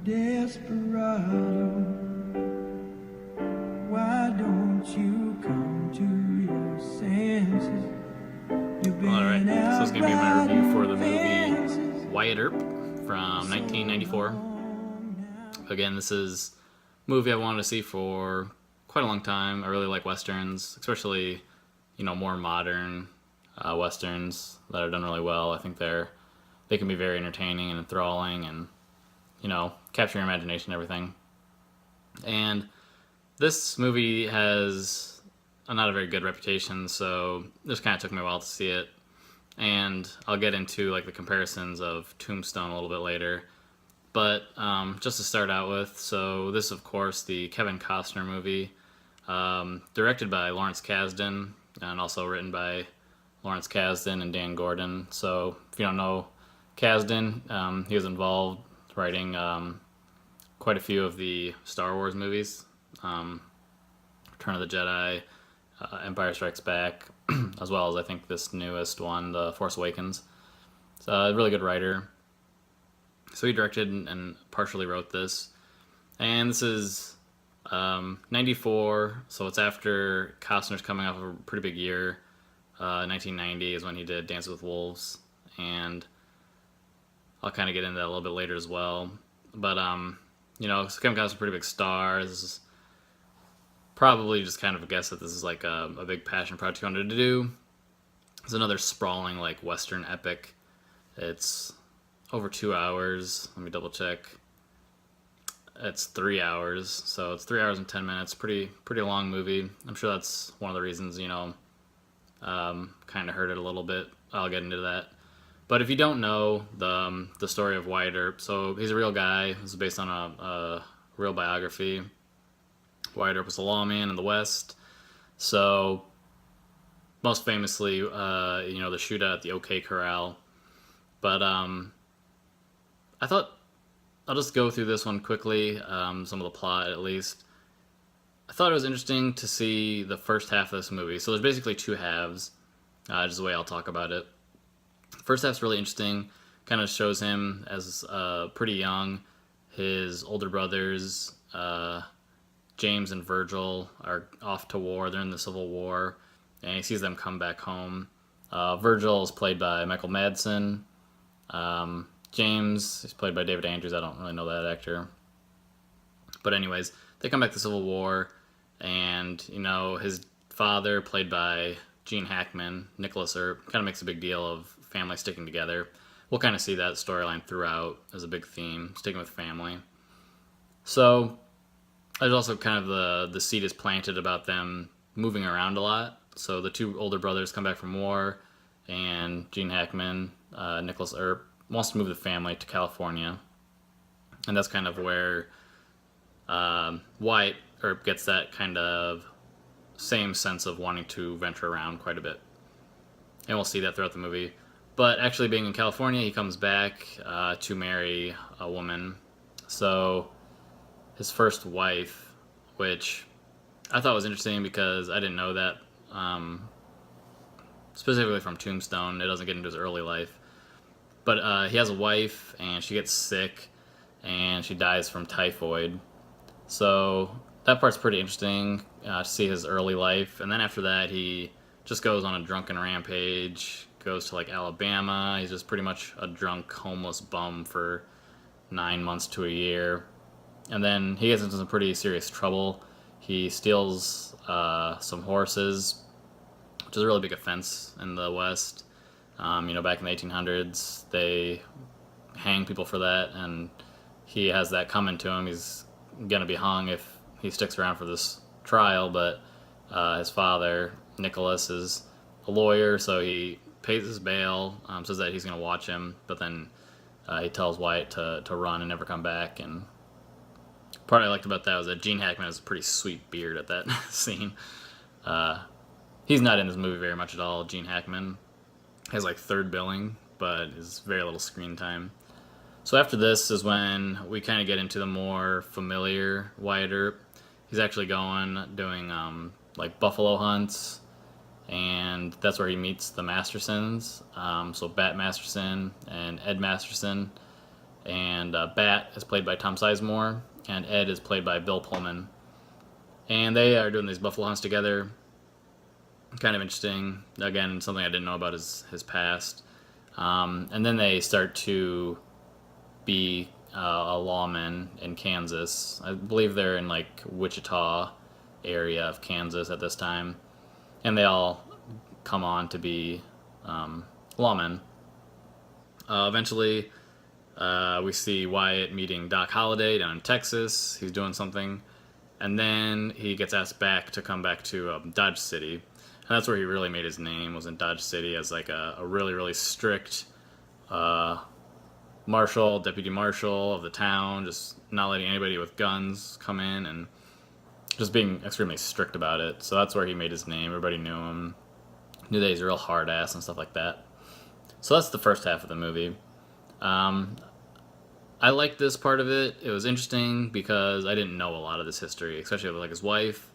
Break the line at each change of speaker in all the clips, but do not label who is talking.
Desperado, why don't you come to your senses?
Alright, so this is going to be my review for the movie Wyatt Earp from 1994. Again, this is a movie I wanted to see for quite a long time. I really like westerns, especially, more modern westerns that are done really well. I think they can be very entertaining and enthralling and, capture your imagination and everything. And this movie has not a very good reputation, so this kind of took me a while to see it. And I'll get into like the comparisons of Tombstone a little bit later. But just to start out with, so this is of course the Kevin Costner movie, directed by Lawrence Kasdan and also written by Lawrence Kasdan and Dan Gordon. So if you don't know Kasdan, he was involved writing quite a few of the Star Wars movies, Return of the Jedi, Empire Strikes Back, as well as I think this newest one, The Force Awakens. So a really good writer. So he directed and partially wrote this. And this is 94, so it's after Costner's coming off of a pretty big year. 1990 is when he did Dances with Wolves, and I'll kind of get into that a little bit later as well. But, so Kevin Costner's a pretty big star. This is probably just kind of a guess that this is like a big passion project he wanted to do. It's another sprawling, like, Western epic. It's over 2 hours. Let me double check. It's 3 hours, so it's 3 hours and 10 minutes. Pretty long movie. I'm sure that's one of the reasons, kind of hurt it a little bit. I'll get into that. But if you don't know the story of Wyatt Earp, so he's a real guy. This is based on a real biography. Wyatt Earp was a lawman in the West. So most famously, the shootout at the OK Corral. But I thought I'll just go through this one quickly, some of the plot at least. I thought it was interesting to see the first half of this movie. So there's basically two halves, just the way I'll talk about it. First half's really interesting, kind of shows him as pretty young. His older brothers, James and Virgil, are off to war. They're in the Civil War, and he sees them come back home. Virgil is played by Michael Madsen. James is played by David Andrews. I don't really know that actor. But anyways, they come back to the Civil War, and, his father, played by Gene Hackman, Nicholas Earp, kind of makes a big deal of family sticking together. We'll kind of see that storyline throughout as a big theme, sticking with family. So there's also kind of the seed is planted about them moving around a lot. So the two older brothers come back from war, and Gene Hackman, Nicholas Earp, wants to move the family to California. And that's kind of where Wyatt Earp gets that kind of same sense of wanting to venture around quite a bit. And we'll see that throughout the movie. But actually being in California, he comes back to marry a woman. So his first wife, which I thought was interesting because I didn't know that, specifically from Tombstone. It doesn't get into his early life. But he has a wife, and she gets sick, and she dies from typhoid. So that part's pretty interesting to see his early life. And then after that, he just goes on a drunken rampage, goes to like Alabama. He's just pretty much a drunk, homeless bum for 9 months to a year. And then he gets into some pretty serious trouble. He steals some horses, which is a really big offense in the West. Back in the 1800s, they hang people for that, and he has that coming to him. He's gonna be hung if he sticks around for this trial, but his father, Nicholas, is a lawyer, so he pays his bail, says that he's gonna watch him, but then he tells Wyatt to run and never come back. And part I liked about that was that Gene Hackman has a pretty sweet beard at that scene. He's not in this movie very much at all. Gene Hackman has like third billing, but is very little screen time. So after this is when we kind of get into the more familiar Wyatt Earp. He's actually doing like buffalo hunts, and that's where he meets the Mastersons. So Bat Masterson and Ed Masterson, and Bat is played by Tom Sizemore, and Ed is played by Bill Pullman. And they are doing these buffalo hunts together. Kind of interesting. Again, something I didn't know about his past. And then they start to be a lawman in Kansas. I believe they're in like Wichita area of Kansas at this time. And they all come on to be lawmen. Eventually, we see Wyatt meeting Doc Holliday down in Texas. He's doing something. And then he gets asked back to come back to Dodge City. And that's where he really made his name, was in Dodge City as like a really, really strict deputy marshal of the town, just not letting anybody with guns come in and just being extremely strict about it. So that's where he made his name. Everybody knew him, knew that he's a real hard ass and stuff like that. So that's the first half of the movie. I liked this part of it. It was interesting because I didn't know a lot of this history, especially with like his wife.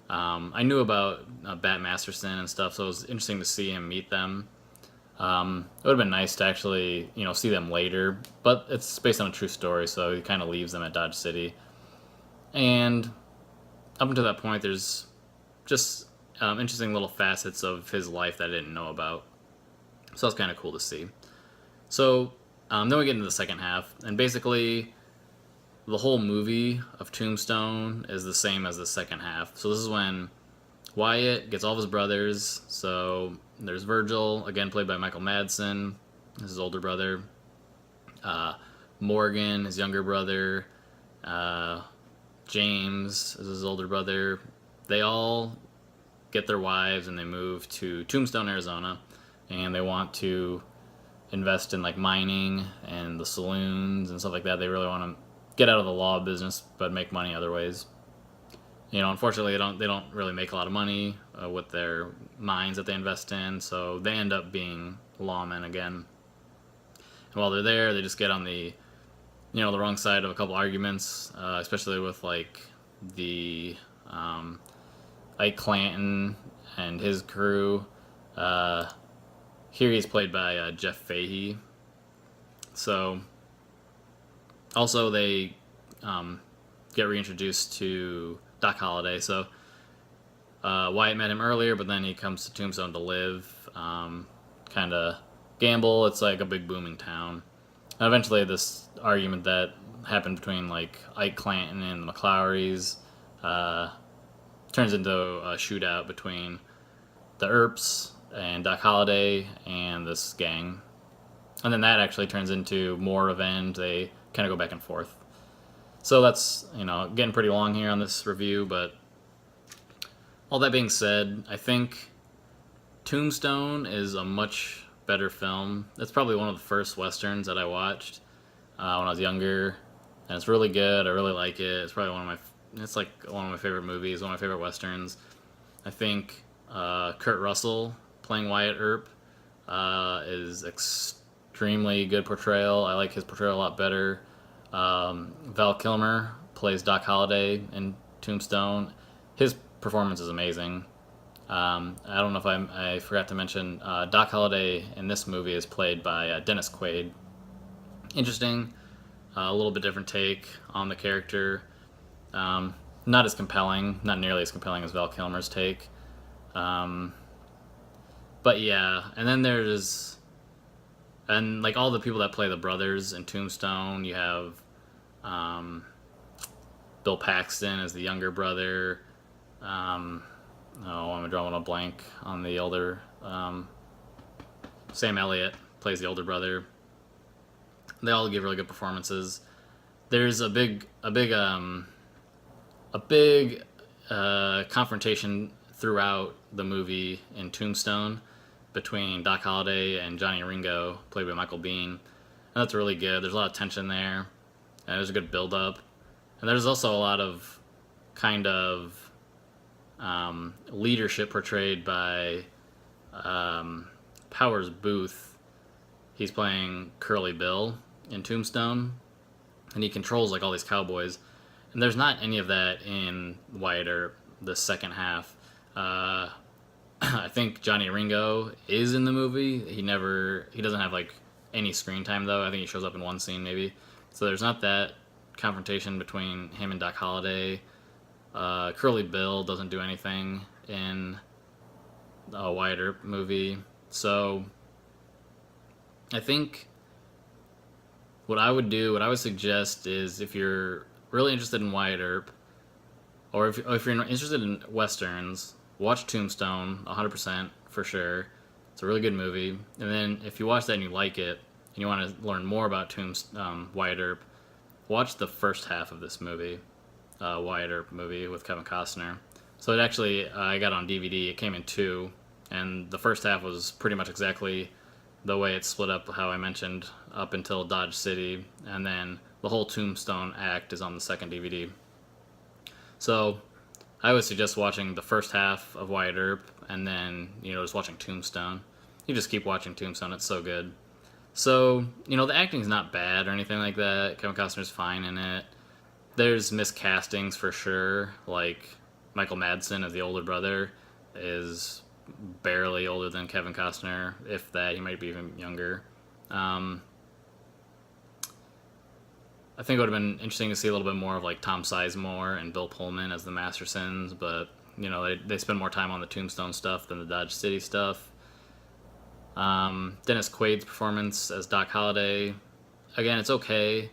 I knew about Bat Masterson and stuff, so it was interesting to see him meet them. It would have been nice to actually, see them later, but it's based on a true story, so he kind of leaves them at Dodge City. And up until that point, there's just interesting little facets of his life that I didn't know about. So that's kind of cool to see. So then we get into the second half, and basically the whole movie of Tombstone is the same as the second half. So this is when Wyatt gets all of his brothers. So there's Virgil, again played by Michael Madsen, his older brother. Morgan, his younger brother. James is his older brother. They all get their wives and they move to Tombstone, Arizona, and they want to invest in like mining and the saloons and stuff like that. They really want to get out of the law business but make money other ways. Unfortunately they don't really make a lot of money with their mines that they invest in, so they end up being lawmen again. And while they're there, they just get on the wrong side of a couple arguments, especially with like the Ike Clanton and his crew. Here he's played by Jeff Fahey. So also they get reintroduced to Doc Holliday. So Wyatt met him earlier, but then he comes to Tombstone to live, kind of gamble. It's like a big booming town. And eventually this argument that happened between like Ike Clanton and the McClowrys turns into a shootout between the Earps and Doc Holliday and this gang. And then that actually turns into more revenge. They kind of go back and forth. So that's, getting pretty long here on this review, but all that being said, I think Tombstone is a much better film. It's probably one of the first Westerns that I watched when I was younger, and it's really good. I really like it. It's probably it's like one of my favorite movies, one of my favorite Westerns. I think Kurt Russell playing Wyatt Earp is extremely good portrayal. I like his portrayal a lot better. Val Kilmer plays Doc Holliday in Tombstone. His performance is amazing. I don't know if I forgot to mention Doc Holliday in this movie is played by Dennis Quaid. Interesting, a little bit different take on the character. Not as compelling, not nearly as compelling as Val Kilmer's take. But yeah, and then and like all the people that play the brothers in Tombstone, you have Bill Paxton as the younger brother. I'm drawing a blank on the older. Sam Elliott plays the older brother. They all give really good performances. There's a big confrontation throughout the movie in Tombstone between Doc Holliday and Johnny Ringo, played by Michael Biehn. And that's really good. There's a lot of tension there, and there's a good build-up. And there's also a lot of kind of leadership portrayed by Powers Booth. He's playing Curly Bill in Tombstone, and he controls like all these cowboys. And there's not any of that in Wyatt Earp, the second half. I think Johnny Ringo is in the movie. He doesn't have like any screen time though. I think he shows up in one scene maybe. So there's not that confrontation between him and Doc Holliday. Curly Bill doesn't do anything in a Wyatt Earp movie. So I think what I would suggest is, if you're really interested in Wyatt Earp, or if you're interested in Westerns, watch Tombstone 100% for sure. It's a really good movie. And then if you watch that and you like it, and you want to learn more about Wyatt Earp, watch the first half of this movie, Wyatt Earp movie with Kevin Costner. So it actually, I got it on DVD. It came in 2, and the first half was pretty much exactly the way it's split up, how I mentioned, up until Dodge City, and then the whole Tombstone act is on the second DVD. So I would suggest watching the first half of Wyatt Earp, and then, just watching Tombstone. You just keep watching Tombstone, it's so good. So, the acting's not bad or anything like that. Kevin Costner's fine in it. There's miscastings for sure, like Michael Madsen as the older brother is barely older than Kevin Costner, if that. He might be even younger. I think it would have been interesting to see a little bit more of like Tom Sizemore and Bill Pullman as the Mastersons, but they spend more time on the Tombstone stuff than the Dodge City stuff. Dennis Quaid's performance as Doc Holliday, again, it's okay.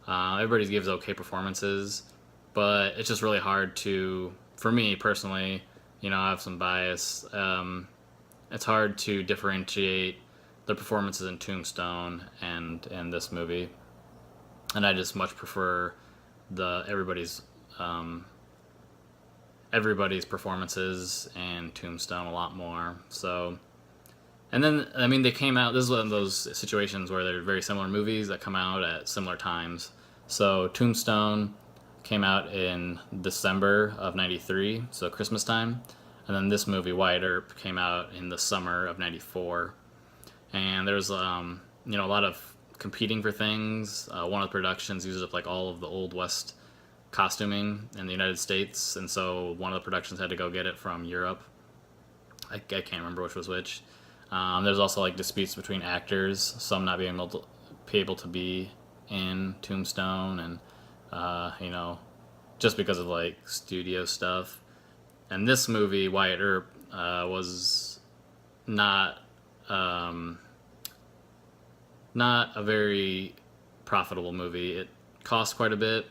Everybody gives okay performances, but it's just really hard for me personally, I have some bias. It's hard to differentiate the performances in Tombstone and this movie, and I just much prefer everybody's performances in Tombstone a lot more. So, and then they came out. This is one of those situations where they're very similar movies that come out at similar times. So Tombstone came out in December of '93, so Christmas time. And then this movie, Wyatt Earp, came out in the summer of '94. And there's a lot of competing for things. One of the productions uses up like all of the Old West costuming in the United States, and so one of the productions had to go get it from Europe. I can't remember which was which. There's also like disputes between actors, some not being able to be in Tombstone, and just because of like studio stuff. And this movie, Wyatt Earp, was not a very profitable movie. It cost quite a bit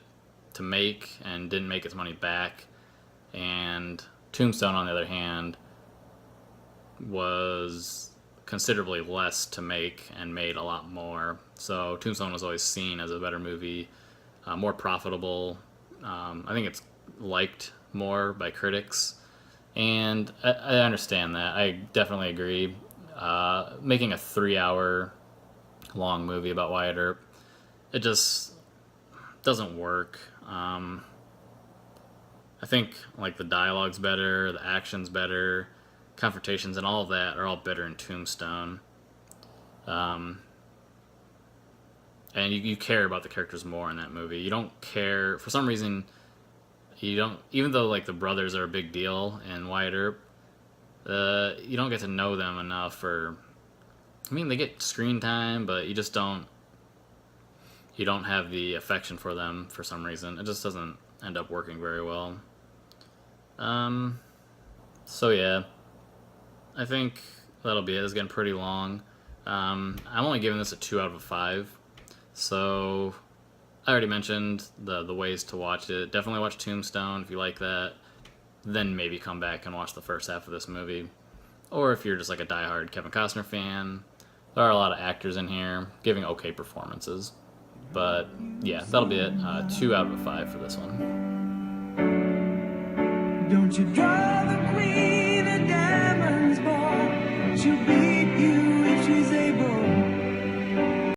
to make and didn't make its money back. And Tombstone, on the other hand, was considerably less to make and made a lot more. So Tombstone was always seen as a better movie, more profitable. I think it's liked more by critics, and I understand that. I definitely agree. Making a 3-hour long movie about Wyatt Earp, it just doesn't work. I think like the dialogue's better, the action's better, confrontations and all of that are all better in Tombstone. And you care about the characters more in that movie. You don't care, for some reason, even though like the brothers are a big deal in Wyatt Earp, you don't get to know them enough, they get screen time, but you don't have the affection for them for some reason. It just doesn't end up working very well. So yeah, I think that'll be it. It's getting pretty long. I'm only giving this a 2 out of 5. So I already mentioned the ways to watch it. Definitely watch Tombstone if you like that. Then maybe come back and watch the first half of this movie. Or if you're just like a diehard Kevin Costner fan, there are a lot of actors in here giving okay performances. But yeah, that'll be it. 2 out of 5 for this one.
Don't you drive